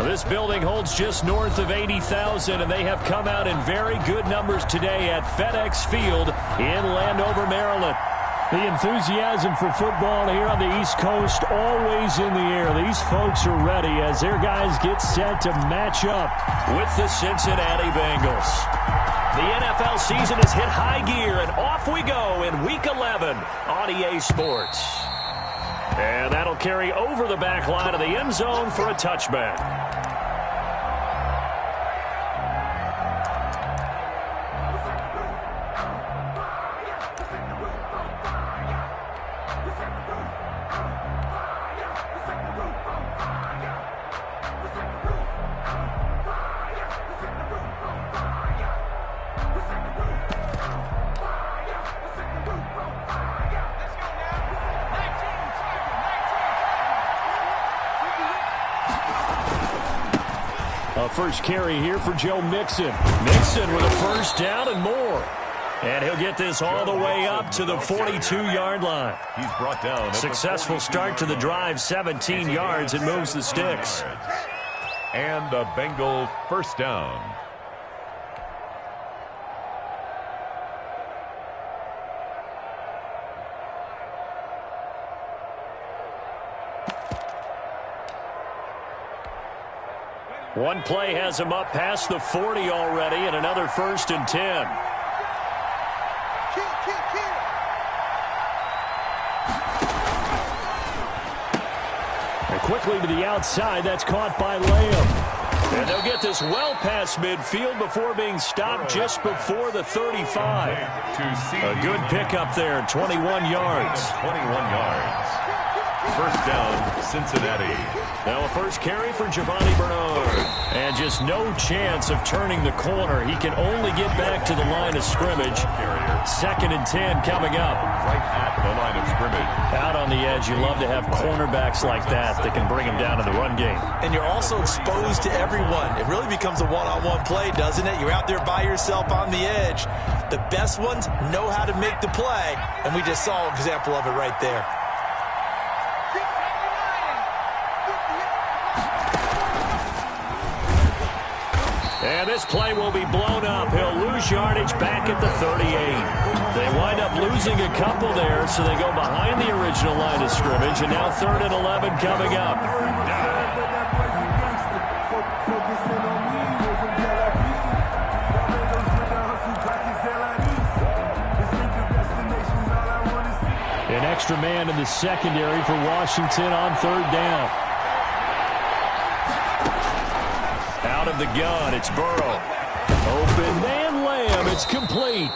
This building holds just north of 80,000, and they have come out in very good numbers today at FedEx Field in Landover, Maryland. The enthusiasm for football here on the East Coast always in the air. These folks are ready as their guys get set to match up with the Cincinnati Bengals. The NFL season has hit high gear, and off we go in Week 11 on EA Sports. And that'll carry over the back line of the end zone for a touchback. First carry here for Joe Mixon. Mixon with a first down and more. And he'll get this all the way up to the 42-yard line. He's brought down. Successful start to the drive, 17 yards, and moves the sticks. And a Bengal first down. One play has him up past the 40 already, and another 1st and 10. And quickly to the outside, that's caught by Lamb. And they'll get this well past midfield before being stopped just before the 35. A good pickup there, 21 yards. 21 yards. First down, Cincinnati. Now a first carry for Giovanni Bernard. And just no chance of turning the corner. He can only get back to the line of scrimmage. 2nd and 10 coming up. Right at the line of scrimmage. Out on the edge, you love to have cornerbacks like that can bring him down in the run game. And you're also exposed to everyone. It really becomes a one-on-one play, doesn't it? You're out there by yourself on the edge. The best ones know how to make the play, and we just saw an example of it right there. And this play will be blown up. He'll lose yardage back at the 38. They wind up losing a couple there, so they go behind the original line of scrimmage, and now 3rd and 11 coming up. An extra man in the secondary for Washington on 3rd down. Out of the gun, it's Burrow. Open man, Lamb, it's complete.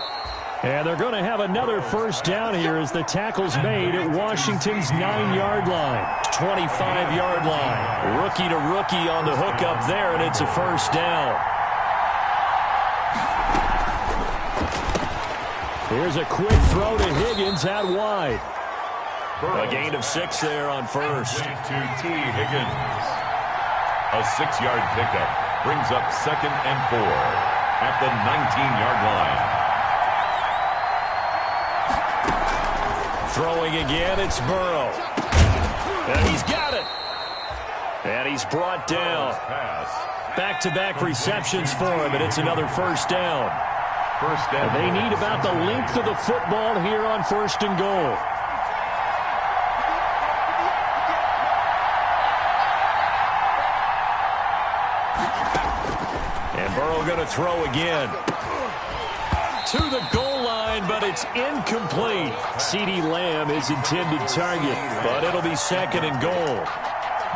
And they're going to have another first down here as the tackle's made at Washington's 9-yard line. 25-yard line. Rookie to rookie on the hook up there, and it's a first down. Here's a quick throw to Higgins out wide. A gain of 6 there on first. To T. Higgins. A 6-yard pickup brings up 2nd and 4 at the 19-yard line. Throwing again, it's Burrow. And he's got it. And he's brought down. Back-to-back receptions for him, and it's another first down. First down. They need about the length of the football here on 1st and goal. Burrow going to throw again. To the goal line, but it's incomplete. CeeDee Lamb is intended target, but it'll be 2nd and goal.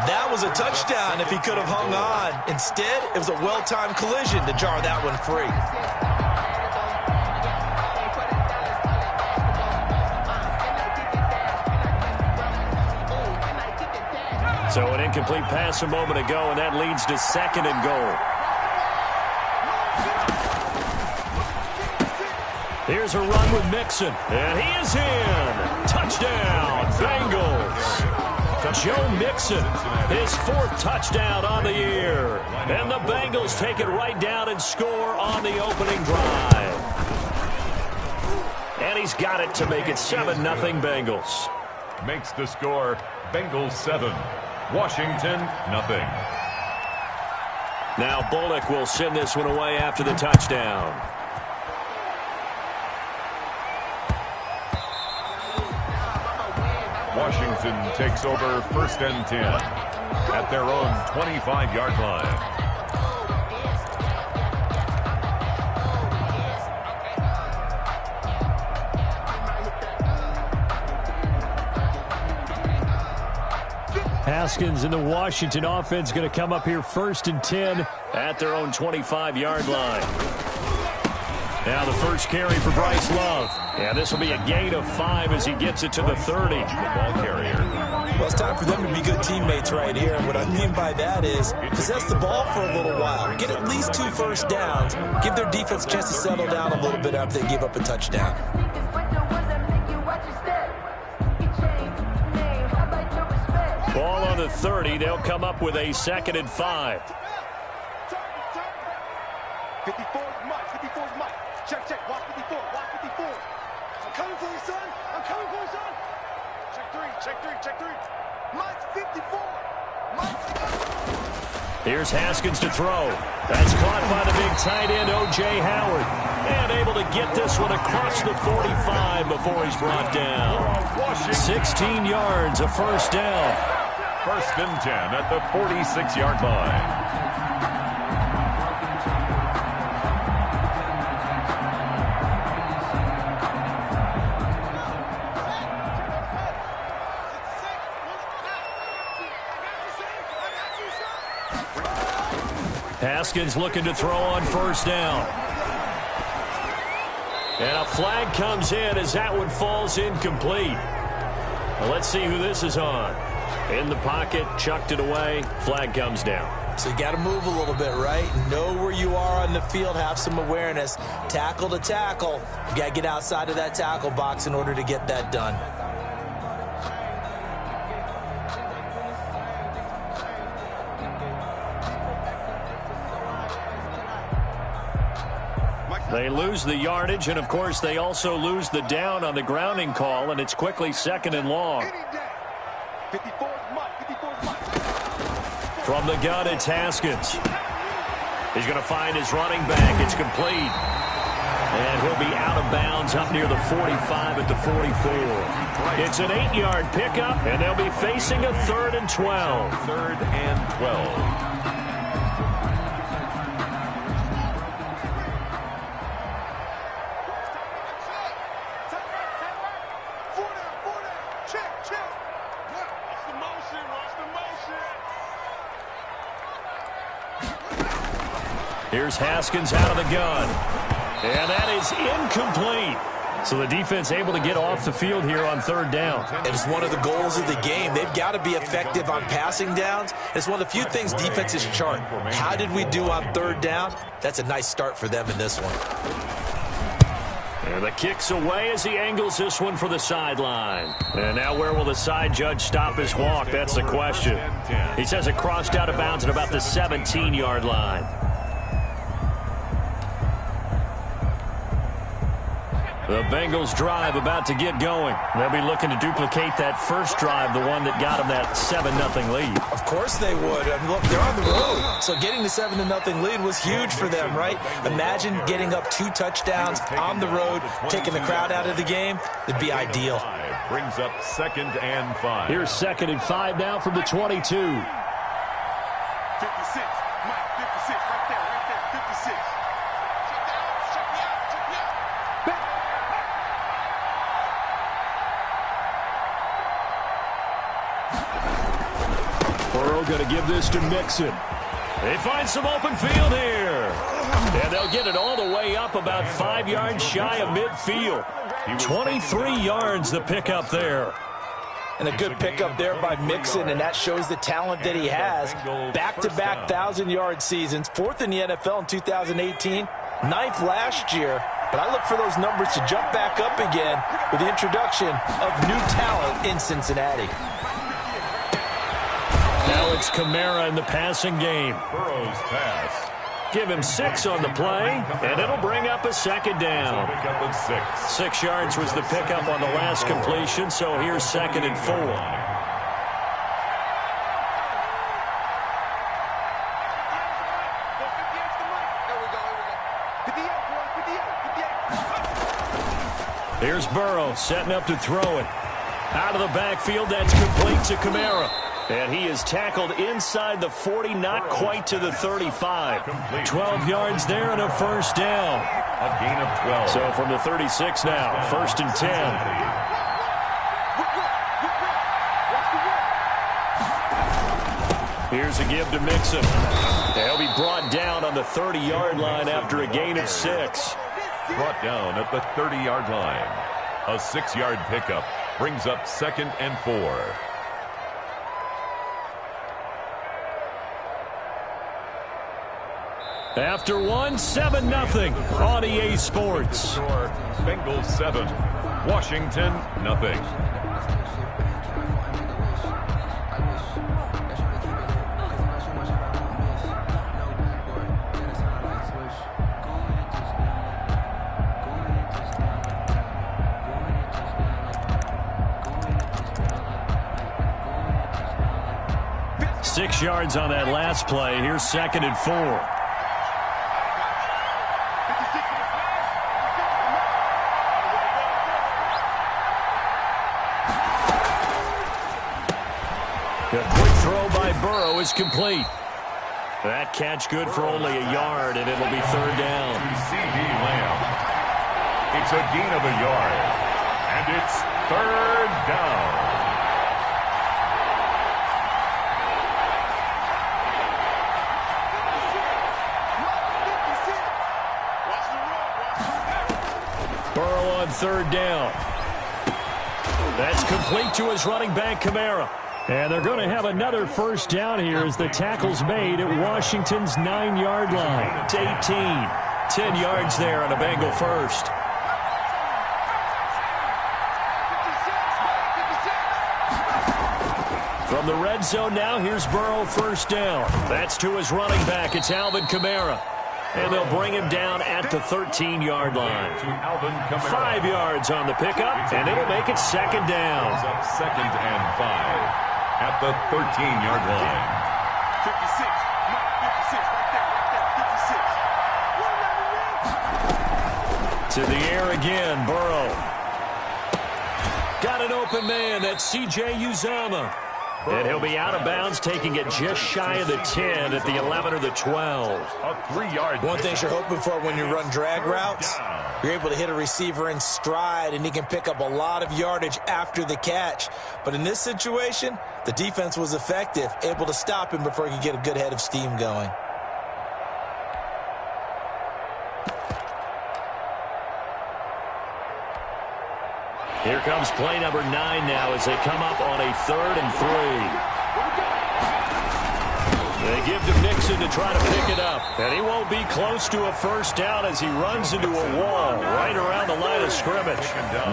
That was a touchdown if he could have hung on. Instead, it was a well-timed collision to jar that one free. So an incomplete pass a moment ago, and that leads to 2nd and goal. Here's a run with Mixon, and he is in. Touchdown, Bengals. Joe Mixon, his 4th touchdown on the year. And the Bengals take it right down and score on the opening drive. And he's got it to make it 7-0 Bengals. Makes the score Bengals 7, Washington 0. Now Bullock will send this one away after the touchdown. Washington takes over 1st and 10 at their own 25-yard line. Haskins and the Washington offense going to come up here 1st and 10 at their own 25-yard line. Now the first carry for Bryce Love. And this will be a gain of 5 as he gets it to the 30. The ball carrier. Well, it's time for them to be good teammates right here. And what I mean by that is possess the ball for a little while. Get at least 2 first downs. Give their defense a chance to settle down a little bit after they give up a touchdown. Ball on the 30. They'll come up with a 2nd and 5. 54's Mike. 54's Mike. Check, check. Watch 54. Watch 54. I'm coming for you, son. I'm coming for you, son. Check 3. Check 3. Check 3. Mike's 54. Mike's 54. Here's Haskins to throw. That's caught by the big tight end, O.J. Howard. And able to get this one across the 45 before he's brought down. 16 yards, a first down. 1st and 10 at the 46-yard line. Haskins looking to throw on 1st down. And a flag comes in as that one falls incomplete. Well, let's see who this is on. In the pocket, chucked it away, flag comes down. So you got to move a little bit, right? Know where you are on the field, have some awareness. Tackle to tackle. You got to get outside of that tackle box in order to get that done. They lose the yardage, and, of course, they also lose the down on the grounding call, and it's quickly 2nd and long. 54's Mike. 54's Mike. From the gun, it's Haskins. He's going to find his running back. It's complete. And he'll be out of bounds up near the 45 at the 44. It's an 8-yard pickup, and they'll be facing a 3rd and 12. 3rd and 12. Here's Haskins out of the gun. And that is incomplete. So the defense able to get off the field here on 3rd down. It's one of the goals of the game. They've got to be effective on passing downs. It's one of the few things defenses chart. How did we do on 3rd down? That's a nice start for them in this one. And the kick's away as he angles this one for the sideline. And now where will the side judge stop his walk? That's the question. He says it crossed out of bounds at about the 17-yard line. The Bengals drive about to get going. They'll be looking to duplicate that first drive, the one that got them that 7-0 lead. Of course they would. I mean, look, they're on the road. So getting the 7-0 lead was huge for them, right? Imagine getting up 2 touchdowns on the road, taking the crowd out of the game. It'd be ideal. Brings up 2nd and 5. Here's 2nd and 5 now from the 22. 56. Mike, 56. Right there. 56. Check me out. Check me out. Burrow going to give this to Mixon. They find some open field here. And they'll get it all the way up about 5 yards shy of midfield. 23 yards the pickup there. And a good pickup there by Mixon, and that shows the talent that he has. Back-to-back 1,000-yard seasons, 4th in the NFL in 2018, 9th last year. But I look for those numbers to jump back up again with the introduction of new talent in Cincinnati. Alex Kamara in the passing game. Burrow's pass. Give him 6 on the play, and it'll bring up a 2nd down. Pick up at 6. 6 yards was the pickup on the last completion, so here's 2nd and 4. Here's Burrow setting up to throw it. Out of the backfield, that's complete to Kamara. And he is tackled inside the 40, not quite to the 35. 12 yards there and a first down. A gain of 12. So from the 36 now, first and 10. Here's a give to Mixon. He'll be brought down on the 30-yard line after a gain of 6. Brought down at the 30-yard line. A 6-yard pickup brings up 2nd and 4. After one, 7-0 on EA Sports. Bengals 7, Washington nothing. Six yards on that last play. Here's 2nd and 4. The quick throw by Burrow is complete. That catch good for only a yard, and it'll be 3rd down. CD Lamb. It's a gain of a yard, and it's 3rd down. Burrow on 3rd down. That's complete to his running back, Kamara. And they're going to have another first down here as the tackle's made at Washington's 9-yard line. It's 18. 10 yards there on a Bengal first. From the red zone now, here's Burrow, first down. That's to his running back. It's Alvin Kamara. And they'll bring him down at the 13-yard line. 5 yards on the pickup, and it'll make it 2nd down. 2nd and 5 at the 13-yard line. 56. To the air again, Burrow. Got an open man. That's C.J. Uzomah. And he'll be out of bounds, taking it just shy of the 10 at the 11 or the 12. A 3-yard. One thing you're hoping for when you run drag routes, you're able to hit a receiver in stride, and he can pick up a lot of yardage after the catch. But in this situation, the defense was effective, able to stop him before he could get a good head of steam going. Here comes play number 9 now as they come up on a 3rd and 3. They give to Mixon to try to pick it up. And he won't be close to a first down as he runs into a wall right around the line of scrimmage.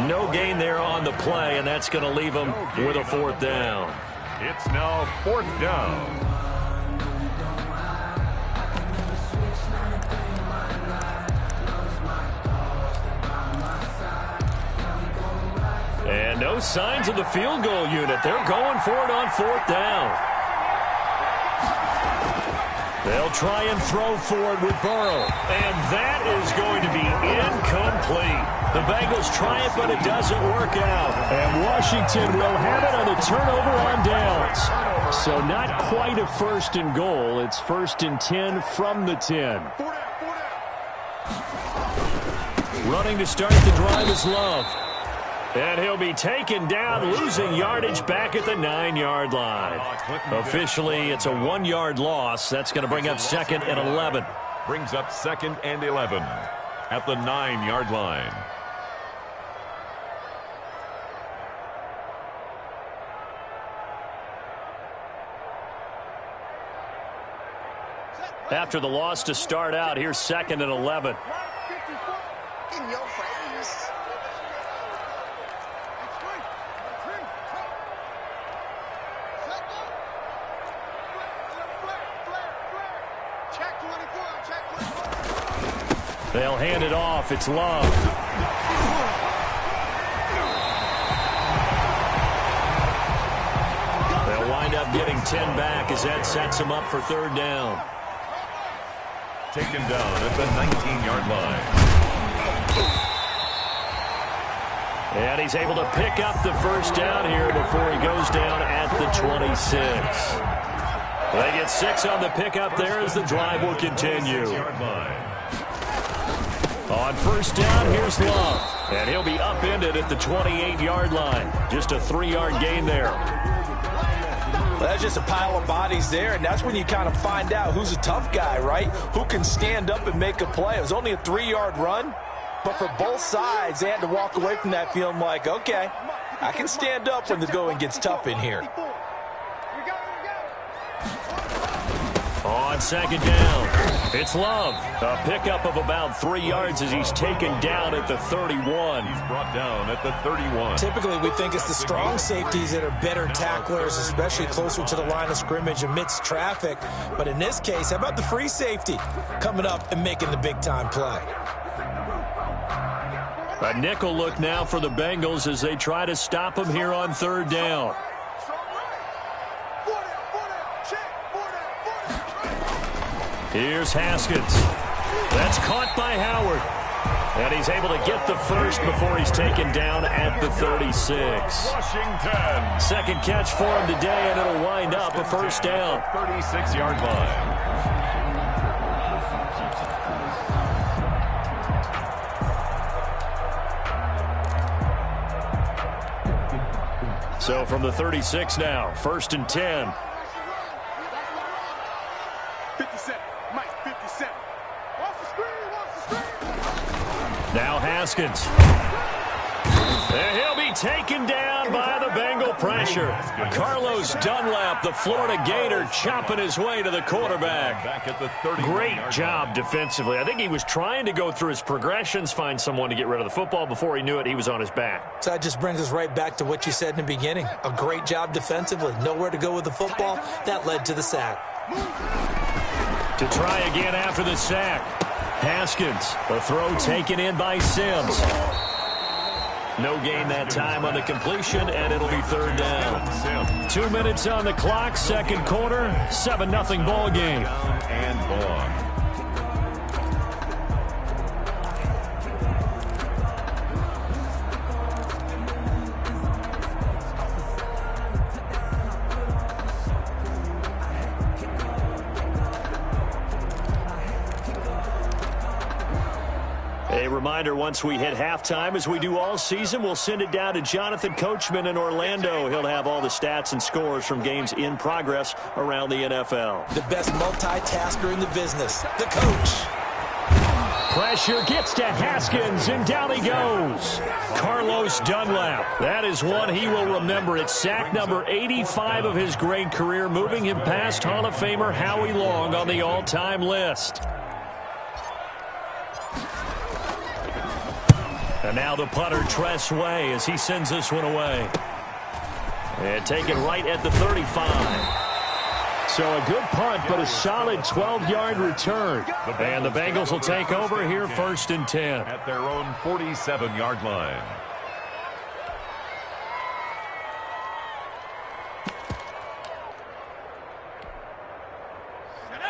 No gain there on the play, and that's going to leave him with a 4th down. It's now 4th down. And no signs of the field goal unit. They're going for it on 4th down. They'll try and throw for it with Burrow. And that is going to be incomplete. The Bengals try it, but it doesn't work out. And Washington will have it on the turnover on downs. So not quite a 1st and goal. It's 1st and 10 from the 10. Running to start the drive is Love. And he'll be taken down, losing yardage back at the 9-yard line. Officially, it's a 1-yard loss. That's going to bring up 2nd and 11. Brings up 2nd and 11 at the 9-yard line. After the loss to start out, here's 2nd and 11. In your face. They'll hand it off. It's Love. They'll wind up getting 10 back as that sets them up for 3rd down. Taken down at the 19-yard line. And he's able to pick up the first down here before he goes down at the 26. They get 6 on the pickup there as the drive will continue. On first down, here's Love. And he'll be upended at the 28-yard line. Just a 3-yard gain there. Well, that's just a pile of bodies there, and that's when you kind of find out who's a tough guy, right? Who can stand up and make a play. It was only a 3-yard run, but for both sides, they had to walk away from that feeling like, okay, I can stand up when the going gets tough in here. On second down, it's Love. A pickup of about 3 yards as he's taken down at the 31. He's brought down at the 31. Typically, we think it's the strong safeties that are better tacklers, especially closer to the line of scrimmage amidst traffic. But in this case, how about the free safety coming up and making the big-time play? A nickel look now for the Bengals as they try to stop him here on third down. Here's Haskins. That's caught by Howard. And he's able to get the first before he's taken down at the 36. Washington. Second catch for him today, and it'll wind up a first down. 36-yard line. So from the 36 now, 1st and 10. 57. Mike, 57. Watch the screen, watch the screen. Now Haskins. And he'll be taken down by the Bengal pressure. Carlos Dunlap, the Florida Gator, chopping his way to the quarterback. Back at the 30. Great job defensively. I think he was trying to go through his progressions, find someone to get rid of the football. Before he knew it, he was on his back. So that just brings us right back to what you said in the beginning. A great job defensively. Nowhere to go with the football. That led to the sack. To try again after the sack. Haskins, a throw taken in by Sims. No gain that time on the completion, and it'll be third down. 2 minutes on the clock, second quarter, 7-0 ball game. And ball. A reminder, once we hit halftime, as we do all season, we'll send it down to Jonathan Coachman in Orlando. He'll have all the stats and scores from games in progress around the NFL. The best multitasker in the business, the coach. Pressure gets to Haskins, and down he goes. Carlos Dunlap. That is one he will remember. It's sack number 85 of his great career, moving him past Hall of Famer Howie Long on the all-time list. And now the punter, Tress Way, as he sends this one away. And taken right at the 35. So a good punt, but a solid 12-yard return. And the Bengals will take over here 1st and 10. At their own 47-yard line.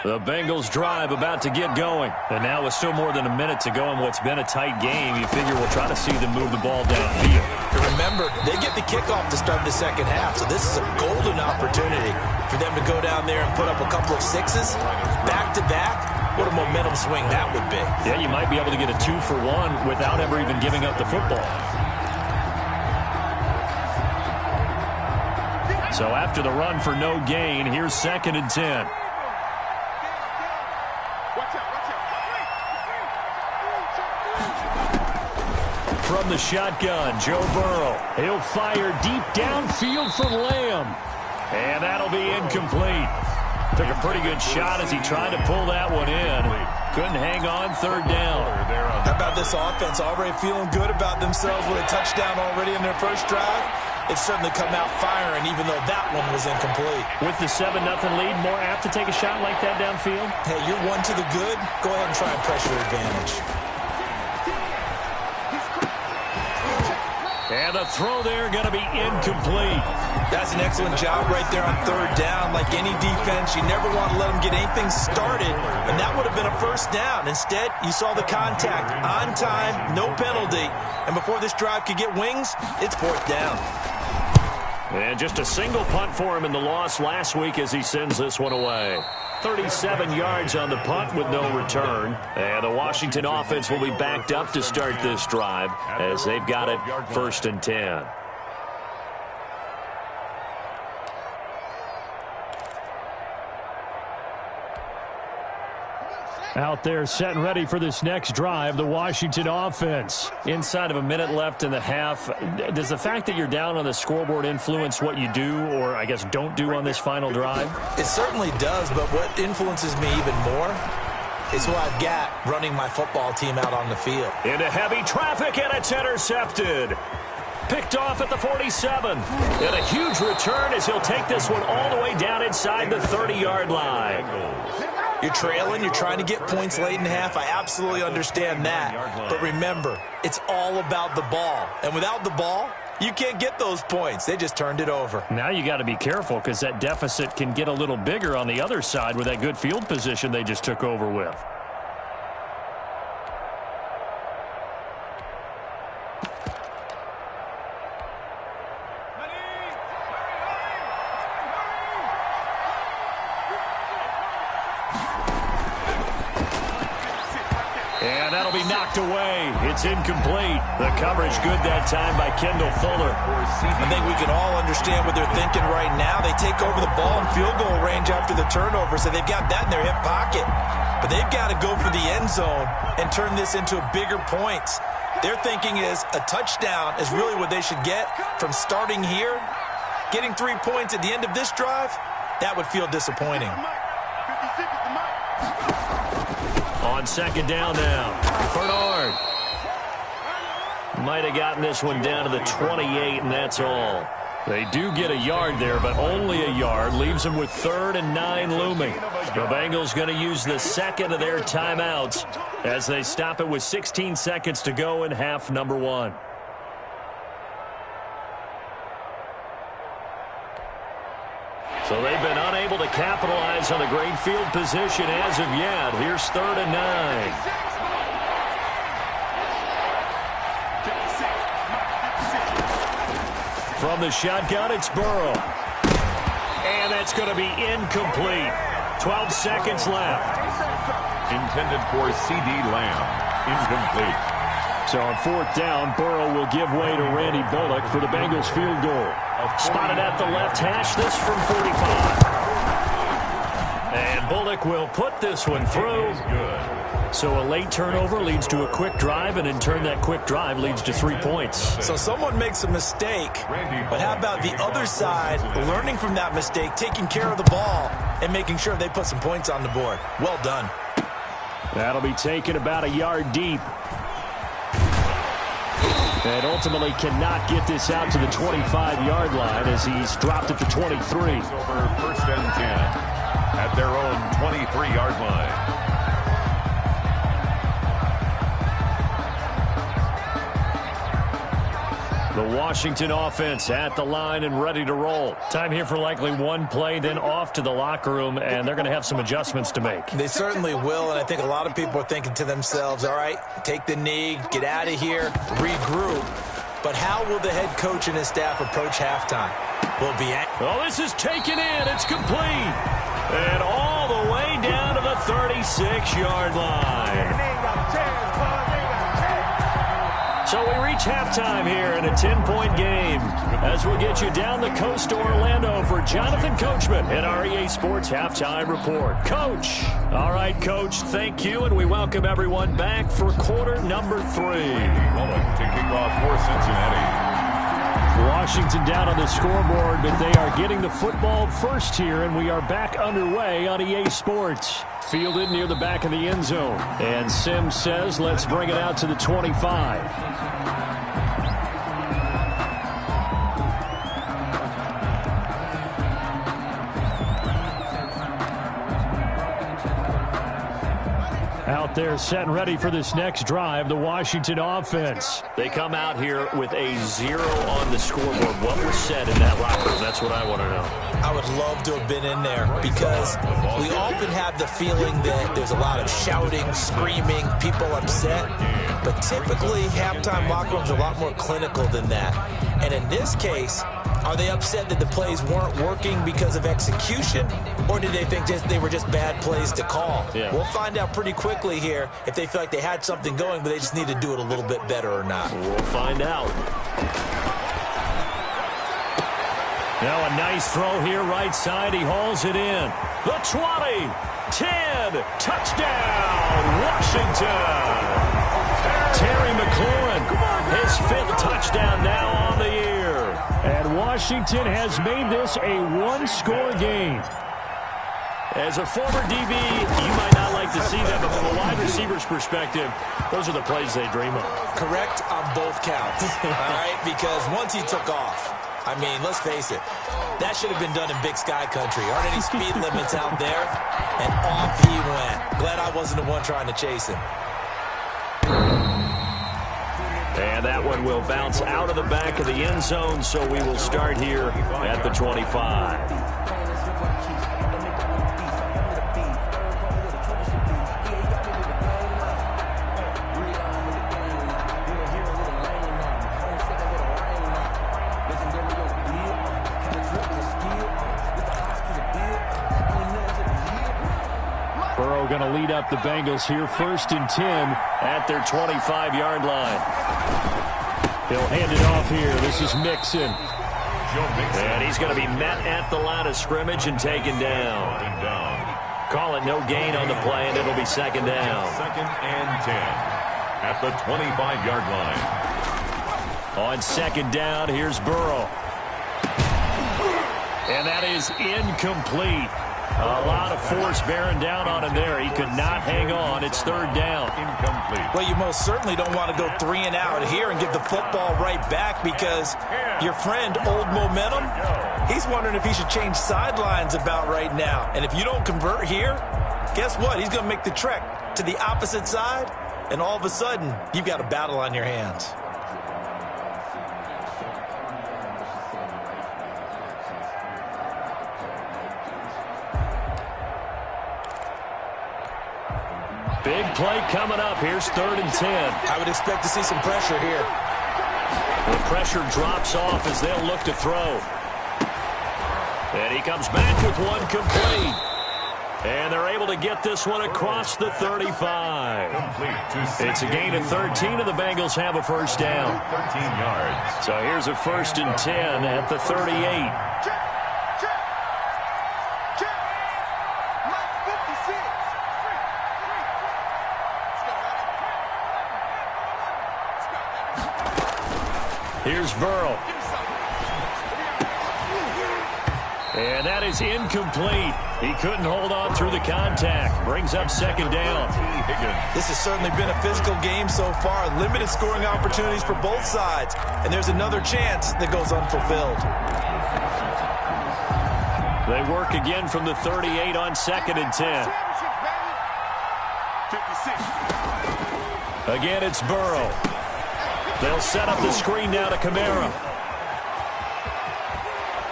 The Bengals drive about to get going. And now with still more than a minute to go in what's been a tight game, you figure we'll try to see them move the ball downfield. Remember, they get the kickoff to start the second half, so this is a golden opportunity for them to go down there and put up a couple of sixes back-to-back. What a momentum swing that would be. Yeah, you might be able to get a 2-for-1 without ever even giving up the football. So after the run for no gain, here's 2nd and 10. From the shotgun, Joe Burrow. He'll fire deep downfield for Lamb. And that'll be incomplete. Took a pretty good shot as he tried to pull that one in. Couldn't hang on, third down. How about this offense? Already feeling good about themselves with a touchdown already in their first drive. It's certainly come out firing, even though that one was incomplete. With the 7-0 lead, more apt to take a shot like that downfield? Hey, you're one to the good. Go ahead and try and press your advantage. And the throw there going to be incomplete. That's an excellent job right there on third down. Like any defense, you never want to let them get anything started, and that would have been a first down. Instead, you saw the contact on time, no penalty, and before this drive could get wings, it's fourth down. And just a single punt for him in the loss last week as he sends this one away. 37 yards on the punt with no return. And the Washington offense will be backed up to start this drive as they've got it 1st and 10. Out there set and ready for this next drive, the Washington offense. Inside of a minute left in the half, does the fact that you're down on the scoreboard influence what you do or, I guess, don't do on this final drive? It certainly does, but what influences me even more is who I've got running my football team out on the field. Into heavy traffic, and it's intercepted. Picked off at the 47. And a huge return as he'll take this one all the way down inside the 30-yard line. You're trailing, you're trying to get points late in half. I absolutely understand that. But remember, it's all about the ball. And without the ball, you can't get those points. They just turned it over. Now you got to be careful because that deficit can get a little bigger on the other side with that good field position they just took over with. And that'll be knocked away. It's incomplete. The coverage good that time by Kendall Fuller. I think we can all understand what they're thinking right now. They take over the ball in field goal range after the turnover, so they've got that in their hip pocket. But they've got to go for the end zone and turn this into bigger points. Their thinking is a touchdown is really what they should get from starting here. Getting 3 points at the end of this drive, that would feel disappointing. On second down now, Bernard. Might have gotten this one down to the 28, and that's all. They do get a yard there, but only a yard. Leaves them with 3rd and 9 looming. The Bengals going to use the second of their timeouts as they stop it with 16 seconds to go in half number 1. So they've been unable to capitalize on the great field position as of yet. Here's 3rd and 9. From the shotgun, it's Burrow. And that's going to be incomplete. 12 seconds left. Intended for C.D. Lamb. Incomplete. So on 4th down, Burrow will give way to Randy Bullock for the Bengals field goal. Spotted at the left hash, this from 45. And Bullock will put this one through. So a late turnover leads to a quick drive, and in turn that quick drive leads to 3 points. So someone makes a mistake, but how about the other side learning from that mistake, taking care of the ball, and making sure they put some points on the board? Well done. That'll be taken about a yard deep. And ultimately cannot get this out to the 25-yard line as he's dropped at the 23. Over 1st and 10 at their own 23-yard line. The Washington offense at the line and ready to roll. Time here for likely one play, then off to the locker room, and they're going to have some adjustments to make. They certainly will, and I think a lot of people are thinking to themselves, all right, take the knee, get out of here, regroup. But how will the head coach and his staff approach halftime? Will be oh, this is taken in. It's complete. And all the way down to the 36-yard line. So we reach halftime here in a 10-point game as we'll get you down the coast to Orlando for Jonathan Coachman in our EA Sports Halftime Report. Coach. All right, Coach, thank you, and we welcome everyone back for quarter number 3. Bullock to kick off for Cincinnati. Washington down on the scoreboard, but they are getting the football first here, and we are back underway on EA Sports. Fielded near the back of the end zone. And Sims says, let's bring it out to the 25. Out there set and ready for this next drive, the Washington offense. They come out here with a 0 on the scoreboard. What was said in that locker room? That's what I want to know. I would love to have been in there because we often have the feeling that there's a lot of shouting, screaming, people upset. But typically, halftime locker rooms are a lot more clinical than that. And in this case, are they upset that the plays weren't working because of execution, or did they think they were just bad plays to call? Yeah. We'll find out pretty quickly here if they feel like they had something going, but they just need to do it a little bit better or not. We'll find out. Now a nice throw here, right side. He hauls it in. The 20, 10, touchdown, Washington. Terry McLaurin, his 5th touchdown now on the year. And Washington has made this a one-score game. As a former DB, you might not like to see that, but from a wide receiver's perspective, those are the plays they dream of. Correct on both counts, all right? Because once he took off, I mean, let's face it, that should have been done in Big Sky Country. Aren't any speed limits out there? And off he went. Glad I wasn't the one trying to chase him. And that one will bounce out of the back of the end zone, so we will start here at the 25. Burrow going to lead up the Bengals here, 1st and 10 at their 25-yard line. He'll hand it off here. This is Mixon. And he's going to be met at the line of scrimmage and taken down. Call it no gain on the play, and it'll be 2nd down. 2nd and 10 at the 25-yard line. On 2nd down, here's Burrow. And that is incomplete. A lot of force bearing down on him there. He could not hang on. It's 3rd down. Incomplete. Well, you most certainly don't want to go 3 and out here and give the football right back because your friend, Old Momentum, he's wondering if he should change sidelines about right now. And if you don't convert here, guess what? He's going to make the trek to the opposite side, and all of a sudden, you've got a battle on your hands. Big play coming up. Here's 3rd and 10. I would expect to see some pressure here. The pressure drops off as they'll look to throw. And he comes back with one complete. And they're able to get this one across the 35. It's a gain of 13, and the Bengals have a 1st down. 13 yards. So here's a 1st and 10 at the 38. Here's Burrow. And that is incomplete. He couldn't hold on through the contact. Brings up 2nd down. This has certainly been a physical game so far. Limited scoring opportunities for both sides. And there's another chance that goes unfulfilled. They work again from the 38 on 2nd and 10. Again, it's Burrow. They'll set up the screen now to Kamara.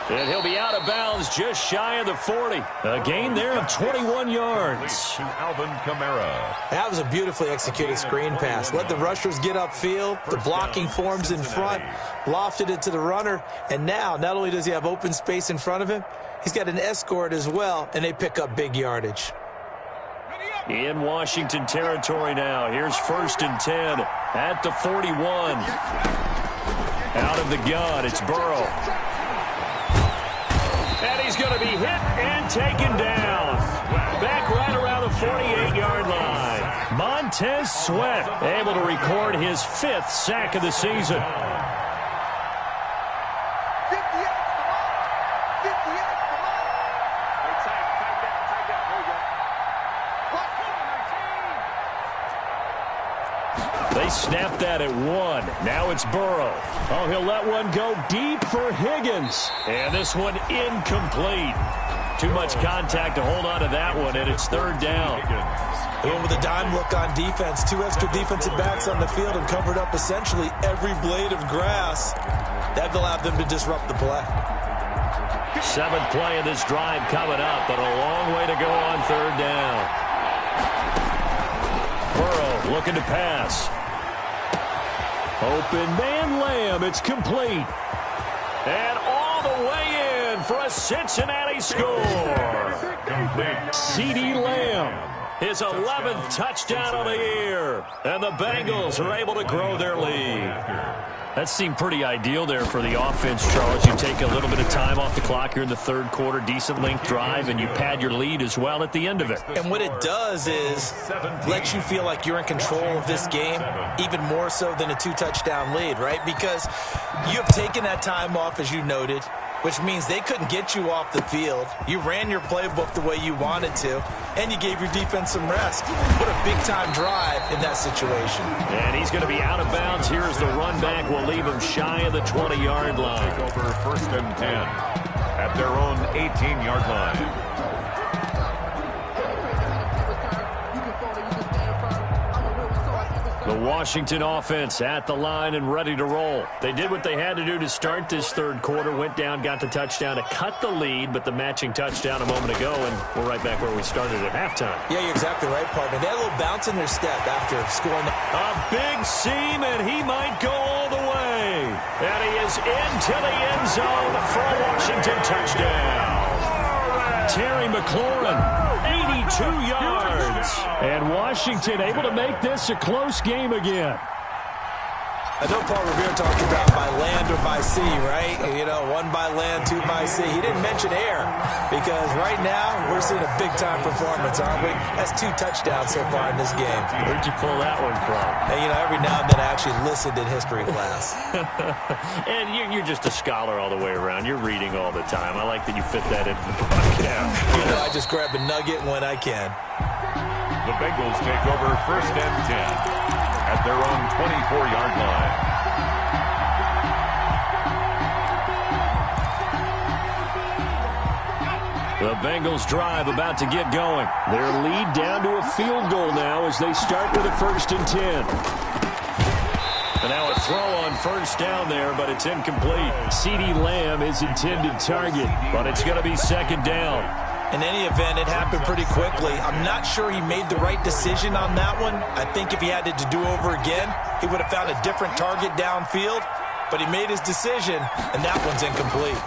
And he'll be out of bounds just shy of the 40. A gain there of 21 yards. To Alvin Kamara. That was a beautifully executed screen pass. Let the rushers get upfield. The blocking forms in front. Lofted it to the runner. And now, not only does he have open space in front of him, he's got an escort as well, and they pick up big yardage. In Washington territory now. Here's 1st and 10 at the 41. Out of the gun, it's Burrow. And he's going to be hit and taken down. Back right around the 48-yard line. Montez Sweat able to record his 5th sack of the season. They snapped that at 1. Now it's Burrow. Oh, he'll let one go deep for Higgins. And this one incomplete. Too much contact to hold on to that one, and it's 3rd down. They went with a dime look on defense. 2 extra defensive backs on the field and covered up essentially every blade of grass. That allowed them to disrupt the play. 7th play of this drive coming up, but a long way to go on 3rd down. Burrow looking to pass. Open man Lamb. It's complete. And all the way in for a Cincinnati score. CeeDee Lamb. His 11th touchdown of the year. And the Bengals are able to grow their lead. That seemed pretty ideal there for the offense, Charles. You take a little bit of time off the clock here in the 3rd quarter, decent length drive, and you pad your lead as well at the end of it. And what it does is let you feel like you're in control of this game, even more so than a 2-touchdown lead, right? Because you have taken that time off, as you noted, which means they couldn't get you off the field. You ran your playbook the way you wanted to, and you gave your defense some rest. What a big-time drive in that situation. And he's going to be out of bounds. Here's the run back. We'll leave him shy of the 20-yard line. Take over 1st and 10 at their own 18-yard line. The Washington offense at the line and ready to roll. They did what they had to do to start this 3rd quarter. Went down, got the touchdown to cut the lead, but the matching touchdown a moment ago, and we're right back where we started at halftime. Yeah, you're exactly right, partner. They had a little bounce in their step after scoring. A big seam, and he might go all the way. And he is into the end zone for a Washington touchdown. Terry McLaurin. 82 yards. And Washington able to make this a close game again. I know Paul Revere talked about by land or by sea, right? You know, 1 by land, 2 by sea. He didn't mention air because right now we're seeing a big-time performance, aren't we? That's 2 touchdowns so far in this game. Where'd you pull that one from? And, you know, every now and then I actually listened in history class. And you're just a scholar all the way around. You're reading all the time. I like that you fit that in the podcast. You know, I just grab a nugget when I can. The Bengals take over 1st and 10 at their own 24-yard line. The Bengals drive about to get going. Their lead down to a field goal now as they start with a 1st and 10. And now a throw on 1st down there, but it's incomplete. CeeDee Lamb is intended target, but it's going to be 2nd down. In any event, it happened pretty quickly. I'm not sure he made the right decision on that one. I think if he had to do over again, he would have found a different target downfield. But he made his decision, and that one's incomplete.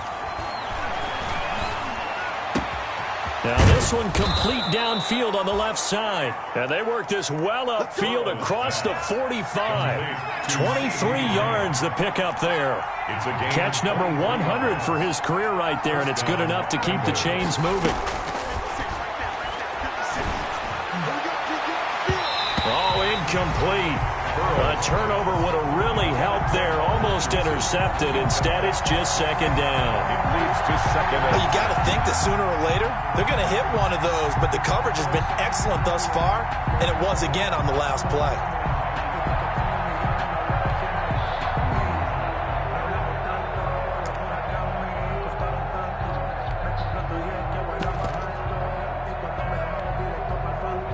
Now this one complete downfield on the left side. And they work this well upfield across the 45. 23 yards the pickup there. Catch number 100 for his career right there, and it's good enough to keep the chains moving. Oh, incomplete. A turnover would have really helped there. Almost intercepted. Instead, it's just 2nd down. It leads to 2nd. Well, you got to think that sooner or later, they're going to hit one of those, but the coverage has been excellent thus far, and it was again on the last play.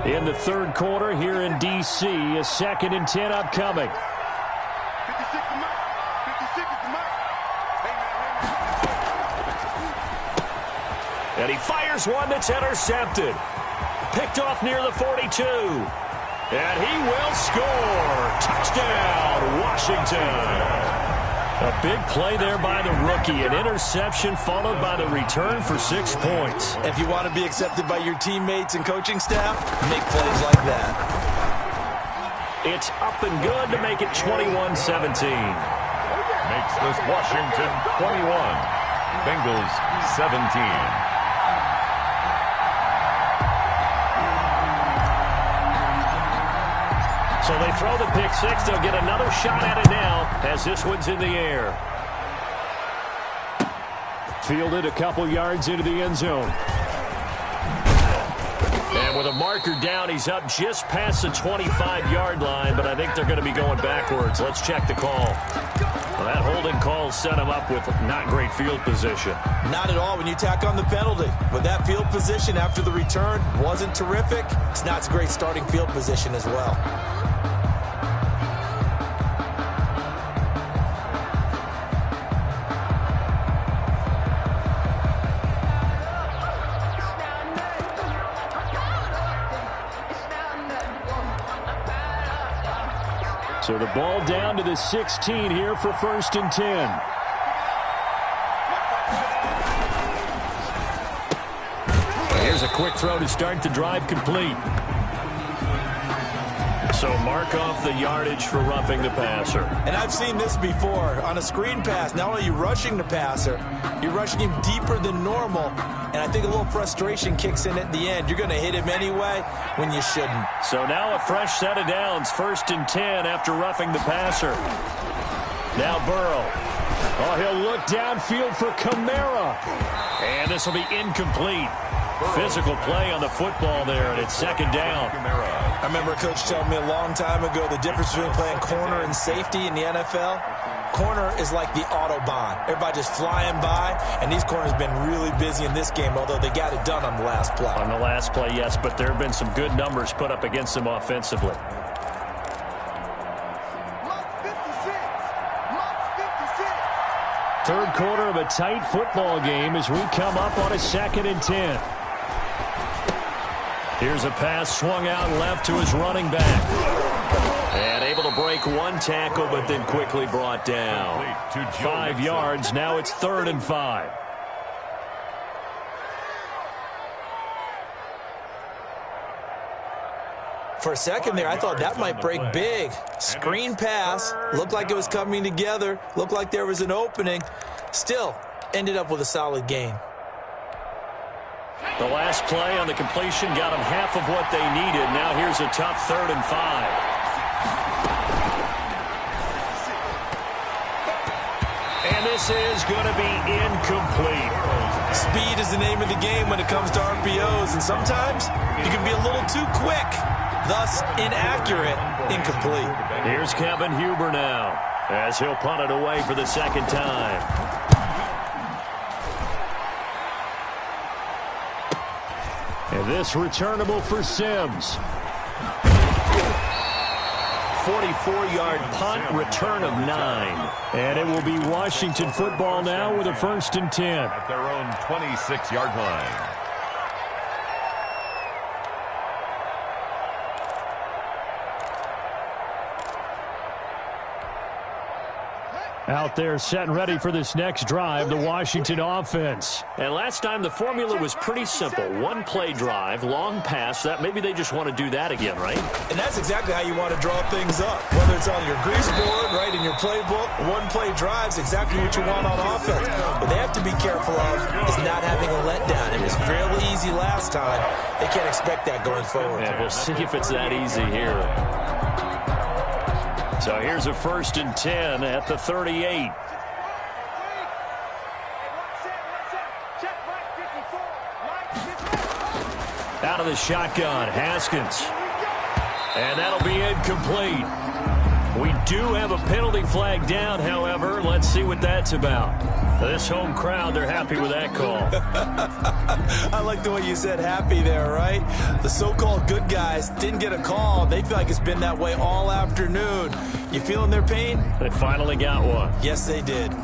In the 3rd quarter here in D.C., a 2nd and 10 upcoming. 56 to Mike. 56 to Mike. And he fires one that's intercepted. Picked off near the 42. And he will score. Touchdown, Washington. A big play there by the rookie. An interception followed by the return for 6 points. If you want to be accepted by your teammates and coaching staff, make plays like that. It's up and good to make it 21-17. Makes this Washington 21. Bengals 17. So they throw the pick 6. They'll get another shot at it now as this one's in the air. Fielded a couple yards into the end zone. And with a marker down, he's up just past the 25-yard line, but I think they're going to be going backwards. Let's check the call. Well, that holding call set him up with not great field position. Not at all when you tack on the penalty. With that field position after the return wasn't terrific, it's not a great starting field position as well. So the ball down to the 16 here for 1st and 10. Here's a quick throw to start the drive complete. So mark off the yardage for roughing the passer. And I've seen this before. On a screen pass, not only are you rushing the passer, you're rushing him deeper than normal. And I think a little frustration kicks in at the end. You're going to hit him anyway when you shouldn't. So now a fresh set of downs. 1st and 10 after roughing the passer. Now Burrow. Oh, he'll look downfield for Kamara. And this will be incomplete. Physical play on the football there, and it's 2nd down. I remember a coach telling me a long time ago the difference between playing corner and safety in the NFL. Corner is like the Autobahn. Everybody just flying by, and these corners have been really busy in this game, although they got it done on the last play. On the last play, yes, but there have been some good numbers put up against them offensively. Third quarter of a tight football game as we come up on a 2nd and 10. Here's a pass swung out left to his running back. And able to break one tackle, but then quickly brought down. 5 yards. Now it's 3rd and 5. For a second there, I thought that might break big. Screen pass. Looked like it was coming together. Looked like there was an opening. Still, ended up with a solid gain. The last play on the completion got them half of what they needed. Now here's a tough 3rd and 5. And this is going to be incomplete. Speed is the name of the game when it comes to RPOs, and sometimes you can be a little too quick. Thus, inaccurate, incomplete. Here's Kevin Huber now, as he'll punt it away for the 2nd time. And this returnable for Sims. 44-yard punt, return of 9. And it will be Washington football now with a 1st and 10. At their own 26-yard line. Out there set and ready for this next drive, the Washington offense. And last time the formula was pretty simple. 1-play drive, long pass. That maybe they just want to do that again, right? And that's exactly how you want to draw things up. Whether it's on your grease board, right, in your playbook, 1-play drives exactly what you want on offense. What they have to be careful of is not having a letdown. It was fairly easy last time. They can't expect that going forward. Yeah, we'll see if it's that easy here. So here's a 1st and 10 at the 38. Out of the shotgun, Haskins. And that'll be incomplete. We do have a penalty flag down, however. Let's see what that's about. This home crowd, they're happy with that call. I like the way you said happy there, right? The so-called good guys didn't get a call. They feel like it's been that way all afternoon. You feeling their pain? They finally got one. Yes, they did.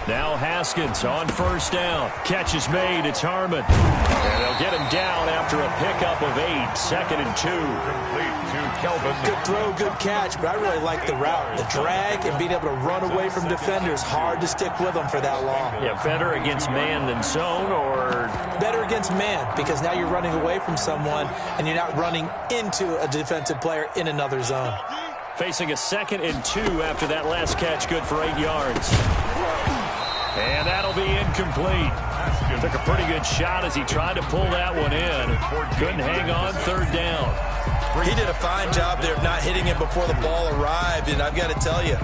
Now Haskins on 1st down. Catch is made. It's Harmon. And they'll get him down after a pickup of 8. 2nd and 2. Complete to Kelvin. Good throw, good catch, but I really like the route. The drag and being able to run away from defenders. Hard to stick with them for that long. Yeah, better against man than zone, or? Better against man, because now you're running away from someone and you're not running into a defensive player in another zone. Facing a 2nd and 2 after that last catch, good for 8 yards. And that'll be incomplete. Took a pretty good shot as he tried to pull that one in. Couldn't hang on, 3rd down. He did a fine job there of not hitting him before the ball arrived, and I've got to tell you,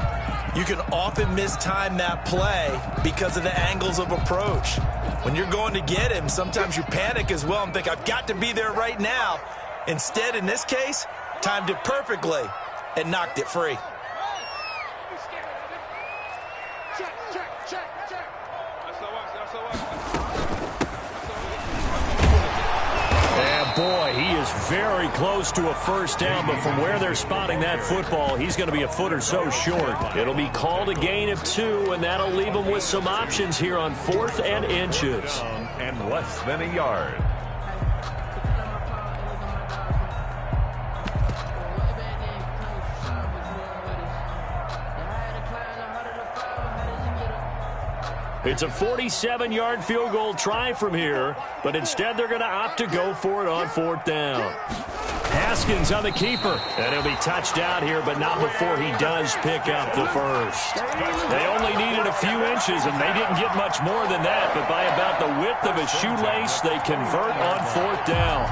You can often mistime that play because of the angles of approach. When you're going to get him, sometimes you panic as well and think, I've got to be there right now. Instead, in this case, timed it perfectly and knocked it free. And boy, he is very close to a first down, but from where they're spotting that football, he's going to be a foot or so short. It'll be called a gain of 2, and that'll leave him with some options here on 4th and inches. And less than a yard. It's a 47-yard field goal try from here, but instead they're going to opt to go for it on 4th down. Haskins on the keeper, and he'll be touched out here, but not before he does pick up the first. They only needed a few inches, and they didn't get much more than that, but by about the width of a shoelace, they convert on 4th down.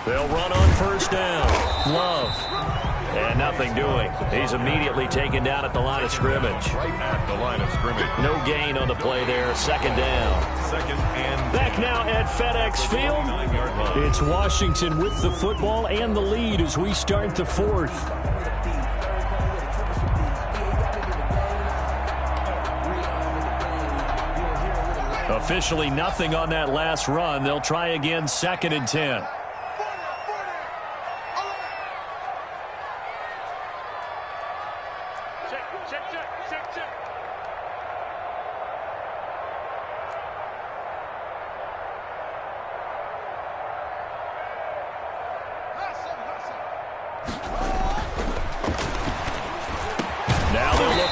They'll run on first down. Love. And nothing doing. He's immediately taken down at the line of scrimmage. Right at the line of scrimmage. No gain on the play there. 2nd down. Second and back now at FedEx Field. It's Washington with the football and the lead as we start the 4th. Officially nothing on that last run. They'll try again 2nd and 10.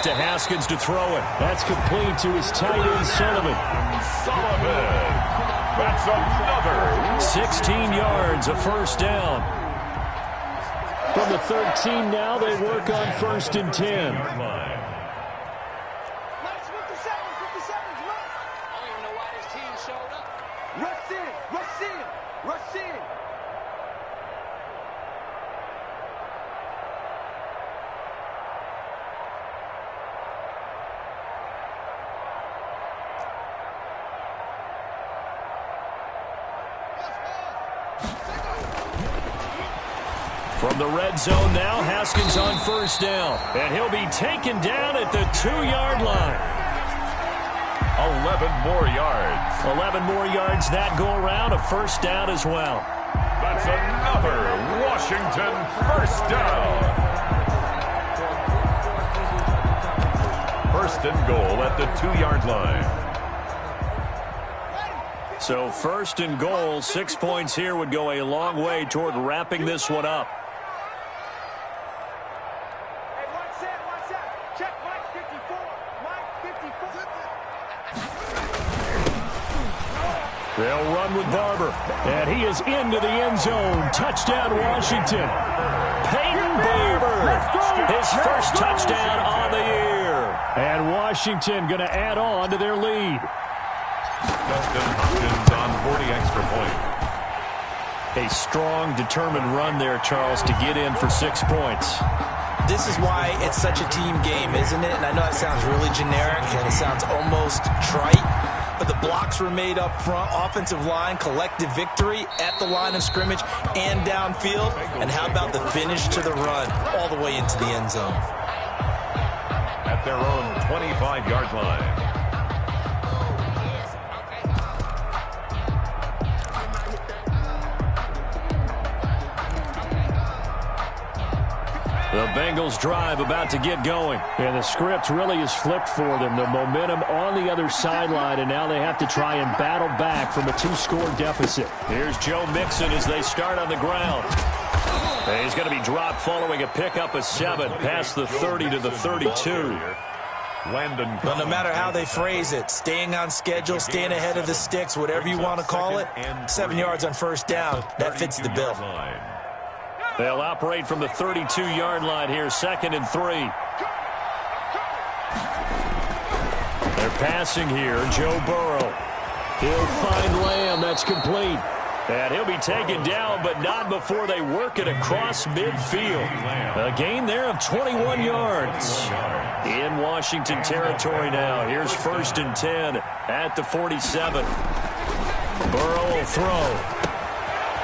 To Haskins to throw it. That's complete to his tight end, Sullivan. That's another. 16 yards, a first down. From the 13 now, they work on 1st and 10. From the red zone now, Haskins on first down. And he'll be taken down at the 2-yard line. 11 more yards. 11 more yards that go around, a first down as well. That's another Washington first down. 1st and goal at the 2-yard line. So 1st and goal, 6 points here would go a long way toward wrapping this one up. They'll run with Barber, and he is into the end zone. Touchdown, Washington. Peyton Barber, his first touchdown on the year. And Washington going to add on to their lead. Dustin Hopkins on 40 extra point. A strong, determined run there, Charles, to get in for 6 points. This is why it's such a team game, isn't it? And I know that sounds really generic, and it sounds almost trite. But the blocks were made up front, offensive line, collective victory at the line of scrimmage and downfield. And how about the finish to the run all the way into the end zone? At their own 25-yard line. The Bengals drive about to get going. And the script really is flipped for them. The momentum on the other sideline, and now they have to try and battle back from a 2-score deficit. Here's Joe Mixon as they start on the ground. And he's going to be dropped following a pickup of 7 past the 30 to the 32. But no matter how they phrase it, staying on schedule, staying ahead of the sticks, whatever you want to call it, 7 yards on first down, that fits the bill. They'll operate from the 32-yard line here, 2nd and 3. They're passing here, Joe Burrow. He'll find Lamb. That's complete. And he'll be taken down, but not before they work it across midfield. A gain there of 21 yards. In Washington territory now. Here's 1st and 10 at the 47. Burrow will throw.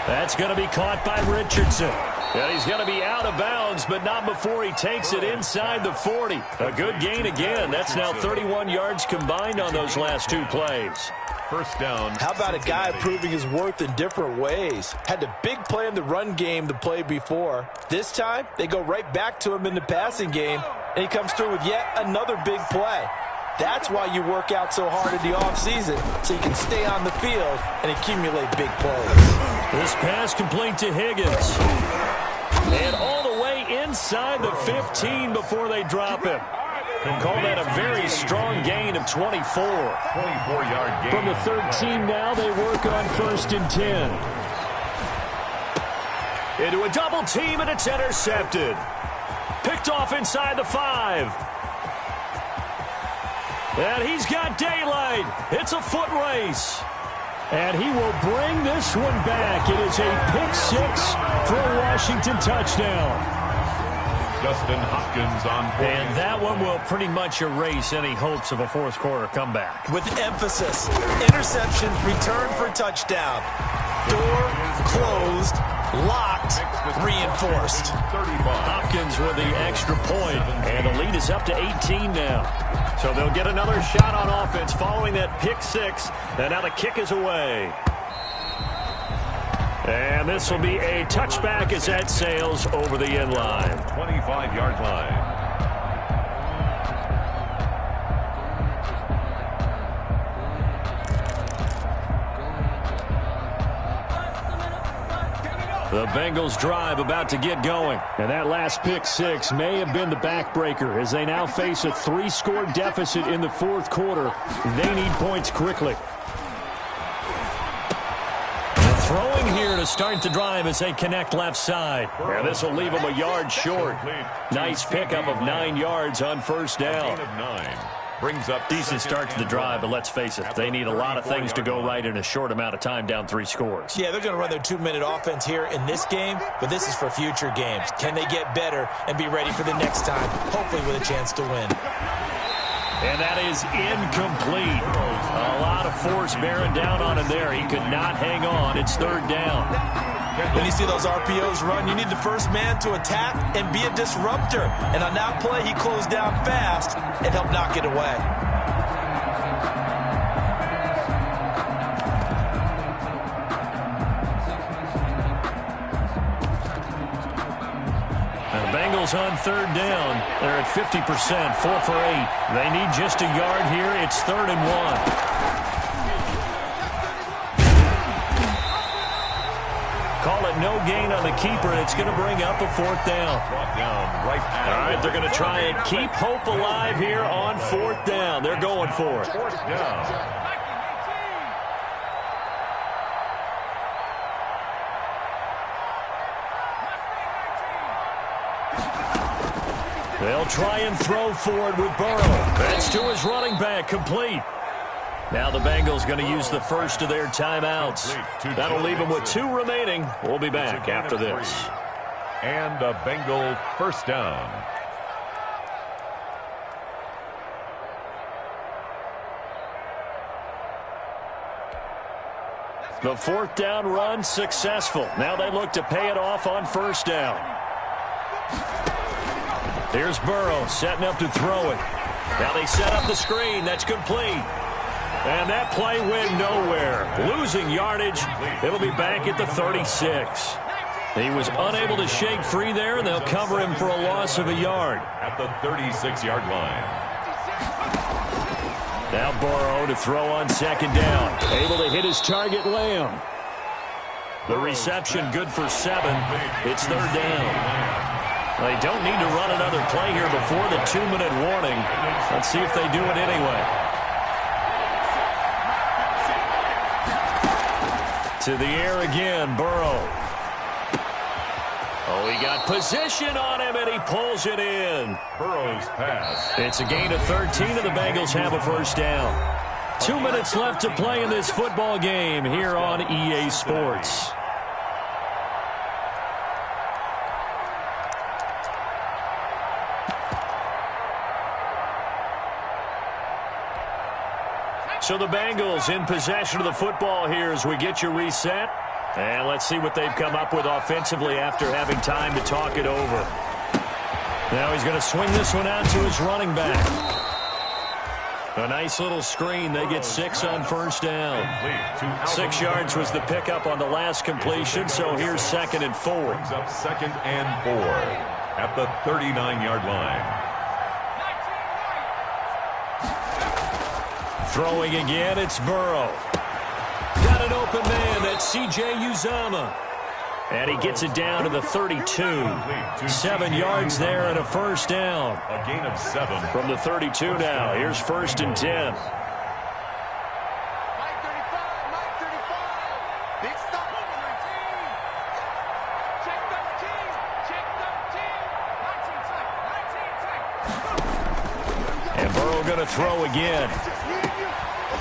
That's going to be caught by Richardson. And he's going to be out of bounds, but not before he takes it inside the 40. A good gain again. That's now 31 yards combined on those last 2 plays. First down. How about a guy proving his worth in different ways? Had a big play in the run game the play before. This time, they go right back to him in the passing game, and he comes through with yet another big play. That's why you work out so hard in the offseason, so you can stay on the field and accumulate big plays. This pass complete to Higgins. And all the way inside the 15 before they drop him. Call that a very strong gain of 24. 24-yard gain. From the 13 now, they work on 1st and 10. Into a double team, and it's intercepted. Picked off inside the 5. And he's got daylight. It's a foot race. And he will bring this one back. It is a pick 6 for a Washington touchdown. Justin Hopkins on point. And that one will pretty much erase any hopes of a fourth-quarter comeback. With emphasis, interception, return for touchdown. Door closed, locked, reinforced. Hopkins with the extra point, and the lead is up to 18 now. So they'll get another shot on offense following that pick 6, and now the kick is away. And this will be a touchback as that sails over the end line. 25-yard line. The Bengals drive about to get going. And that last pick 6 may have been the backbreaker as they now face a 3-score deficit in the 4th quarter. They need points quickly. Throwing here to start the drive as they connect left side. And this will leave them a yard short. Nice pickup of 9 yards on 1st down. Brings up decent start to the drive, but let's face it, they need a lot of things to go right in a short amount of time, down 3 scores. Yeah, they're going to run their 2-minute offense here in this game, but this is for future games. Can they get better and be ready for the next time, hopefully with a chance to win? And that is incomplete. A lot of force bearing down on him there. He could not hang on. It's 3rd down. When you see those RPOs run, you need the first man to attack and be a disruptor. And on that play, he closed down fast and helped knock it away. Bengals on 3rd down. They're at 50%, 4 for 8. They need just a yard here. It's 3rd and 1. Call it no gain on the keeper, and it's going to bring up a 4th down. All right, they're going to try and keep hope alive here on 4th down. They're going for it. 4th down. They'll try and throw for it with Burrow. That's to his running back, complete. Now the Bengals going to use the first of their timeouts. That'll leave them with 2 remaining. We'll be back after this. And a Bengal first down. The 4th down run successful. Now they look to pay it off on 1st down. Here's Burrow setting up to throw it. Now they set up the screen. That's complete. And that play went nowhere. Losing yardage. It'll be back at the 36. He was unable to shake free there, and they'll cover him for a loss of a yard. At the 36-yard line. Now Burrow to throw on 2nd down. Able to hit his target, Lamb. The reception good for 7. It's 3rd down. They don't need to run another play here before the 2-minute warning. Let's see if they do it anyway. To the air again, Burrow. Oh, he got position on him, and he pulls it in. Burrow's pass. It's a gain of 13, and the Bengals have a 1st down. 2 minutes left to play in this football game here on EA Sports. So the Bengals in possession of the football here as we get you reset. And let's see what they've come up with offensively after having time to talk it over. Now he's going to swing this one out to his running back. A nice little screen. They get 6 on first down. 6 yards was the pickup on the last completion, so here's 2nd and 4. Brings up 2nd and 4 at the 39-yard line. Throwing again, it's Burrow. Got an open man, that's C.J. Uzomah. And he gets it down to the 32. 7 yards there and a first down. A gain of 7. From the 32 now, here's 1st and 10. And Burrow going to throw again.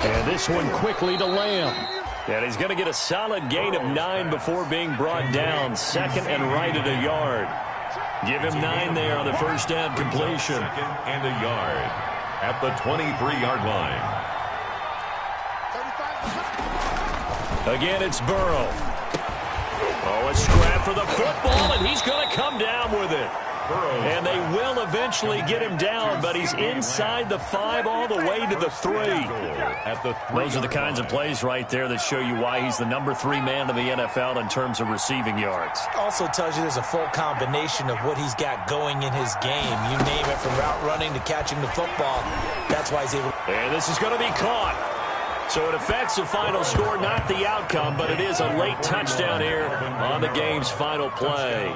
And this one quickly to Lamb. And he's going to get a solid gain of 9 before being brought down. 2nd and right at a yard. Give him 9 there on the first down completion. 2nd and a yard at the 23-yard line. Again, it's Burrow. Oh, a scrap for the football, and he's going to come down with it. And they will eventually get him down, but he's inside the 5 all the way to the 3. Those are the kinds of plays right there that show you why he's the number 3 man in the NFL in terms of receiving yards. Also tells you there's a full combination of what he's got going in his game. You name it, from route running to catching the football. That's why he's able. And this is going to be caught. So it affects the final score, not the outcome, but it is a late touchdown here on the game's final play.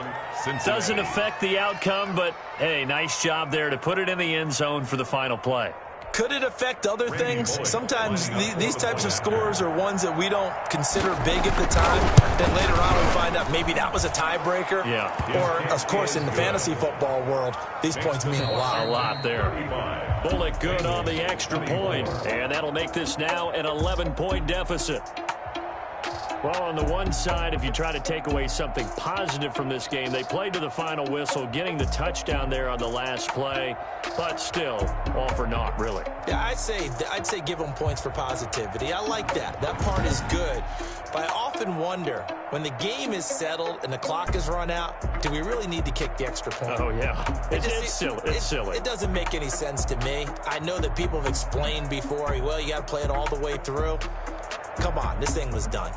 Doesn't affect the outcome, but, hey, nice job there to put it in the end zone for the final play. Could it affect other things? Sometimes these types of scores are ones that we don't consider big at the time. Then later on we find out maybe that was a tiebreaker. Yeah. Or, of course, in the fantasy football world, these points mean a lot. A lot there. Bullock good on the extra point, and that'll make this now an 11-point deficit. Well, on the one side, if you try to take away something positive from this game, they played to the final whistle, getting the touchdown there on the last play, but still, all for naught, really. Yeah, I'd say give them points for positivity. I like that. That part is good. But I often wonder, when the game is settled and the clock is run out, do we really need to kick the extra point? Oh, yeah. It's silly. It's silly. It doesn't make any sense to me. I know that people have explained before, well, you got to play it all the way through. Come on, this thing was done.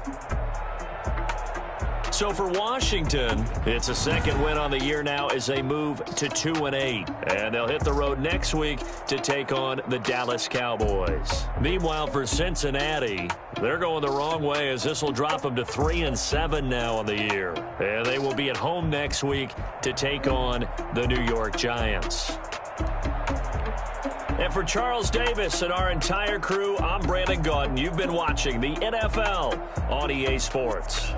So for Washington, it's a 2nd win on the year now as they move to 2-8. And they'll hit the road next week to take on the Dallas Cowboys. Meanwhile, for Cincinnati, they're going the wrong way as this will drop them to 3-7 now on the year. And they will be at home next week to take on the New York Giants. And for Charles Davis and our entire crew, I'm Brandon Gaudin. You've been watching the NFL on EA Sports.